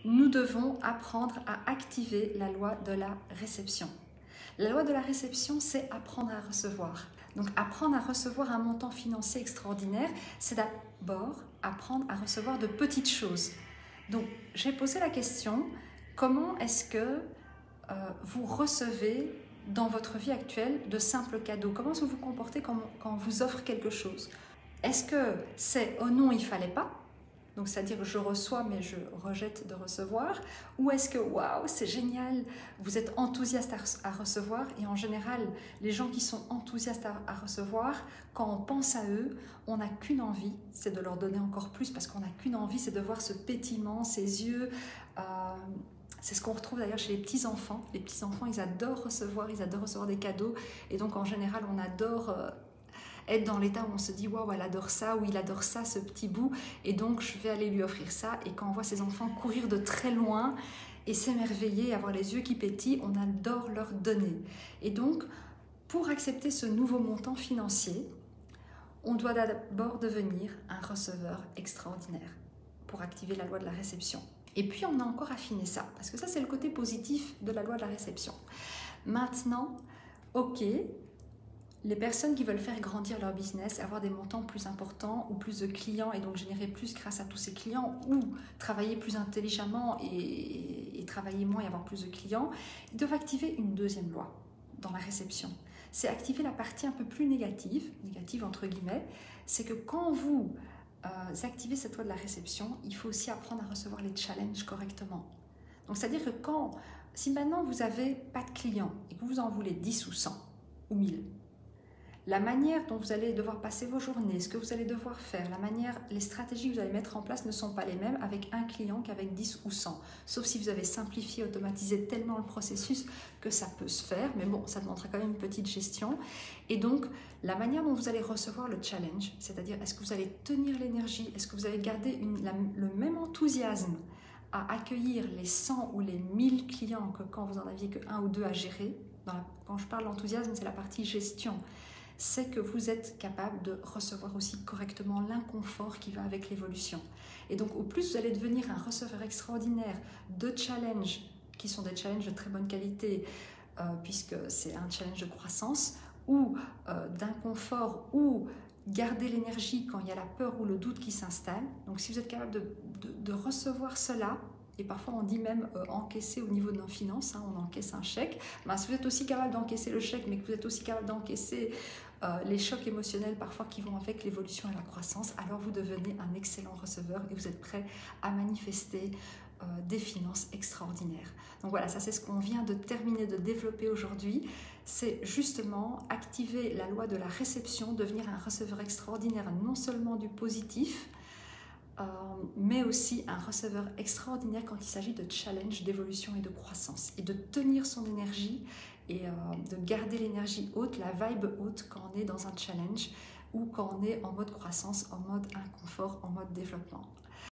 nous devons apprendre à activer la loi de la réception. La loi de la réception, c'est apprendre à recevoir. Donc apprendre à recevoir un montant financier extraordinaire, c'est d'abord apprendre à recevoir de petites choses. Donc j'ai posé la question, comment est-ce que vous recevez dans votre vie actuelle de simples cadeaux? Comment est-ce que vous vous comportez quand on vous offre quelque chose? Est-ce que c'est « oh non, il ne fallait pas », donc c'est-à-dire je reçois mais je rejette de recevoir, ou est-ce que waouh, c'est génial, vous êtes enthousiaste à recevoir? Et en général, les gens qui sont enthousiastes à recevoir, quand on pense à eux, on n'a qu'une envie, c'est de leur donner encore plus, parce qu'on n'a qu'une envie, c'est de voir ce pétillement, ces yeux. C'est ce qu'on retrouve d'ailleurs chez les petits-enfants. Les petits-enfants, ils adorent recevoir des cadeaux, et donc en général, on adore être dans l'état où on se dit waouh, elle adore ça, ou il adore ça, ce petit bout, et donc je vais aller lui offrir ça. Et quand on voit ces enfants courir de très loin et s'émerveiller, avoir les yeux qui pétillent, on adore leur donner. Et donc pour accepter ce nouveau montant financier, on doit d'abord devenir un receveur extraordinaire pour activer la loi de la réception. Et puis on a encore affiné ça, parce que ça c'est le côté positif de la loi de la réception. Maintenant, ok, les personnes qui veulent faire grandir leur business, avoir des montants plus importants ou plus de clients et donc générer plus grâce à tous ces clients, ou travailler plus intelligemment et travailler moins et avoir plus de clients, ils doivent activer une deuxième loi dans la réception. C'est activer la partie un peu plus négative entre guillemets, c'est que quand vous activez cette loi de la réception, il faut aussi apprendre à recevoir les challenges correctement. Donc c'est-à-dire que si maintenant vous n'avez pas de clients et que vous en voulez 10 ou 100 ou 1000, la manière dont vous allez devoir passer vos journées, ce que vous allez devoir faire, les stratégies que vous allez mettre en place ne sont pas les mêmes avec un client qu'avec 10 ou 100. Sauf si vous avez simplifié, automatisé tellement le processus que ça peut se faire. Mais bon, ça demandera quand même une petite gestion. Et donc, la manière dont vous allez recevoir le challenge, c'est-à-dire est-ce que vous allez tenir l'énergie, est-ce que vous allez garder le même enthousiasme à accueillir les 100 ou les 1000 clients que quand vous en aviez que 1 ou 2 à gérer. Quand je parle d'enthousiasme, c'est la partie gestion. C'est que vous êtes capable de recevoir aussi correctement l'inconfort qui va avec l'évolution. Et donc, au plus vous allez devenir un receveur extraordinaire de challenges, qui sont des challenges de très bonne qualité, puisque c'est un challenge de croissance, ou d'inconfort, ou garder l'énergie quand il y a la peur ou le doute qui s'installe. Donc, si vous êtes capable de recevoir cela, et parfois on dit même encaisser au niveau de nos finances, on encaisse un chèque. Ben, si vous êtes aussi capable d'encaisser le chèque, mais que vous êtes aussi capable d'encaisser les chocs émotionnels parfois qui vont avec l'évolution et la croissance, alors vous devenez un excellent receveur et vous êtes prêt à manifester des finances extraordinaires. Donc voilà, ça c'est ce qu'on vient de terminer de développer aujourd'hui. C'est justement activer la loi de la réception, devenir un receveur extraordinaire, non seulement du positif, mais aussi un receveur extraordinaire quand il s'agit de challenge, d'évolution et de croissance, et de tenir son énergie et de garder l'énergie haute, la vibe haute quand on est dans un challenge ou quand on est en mode croissance, en mode inconfort, en mode développement.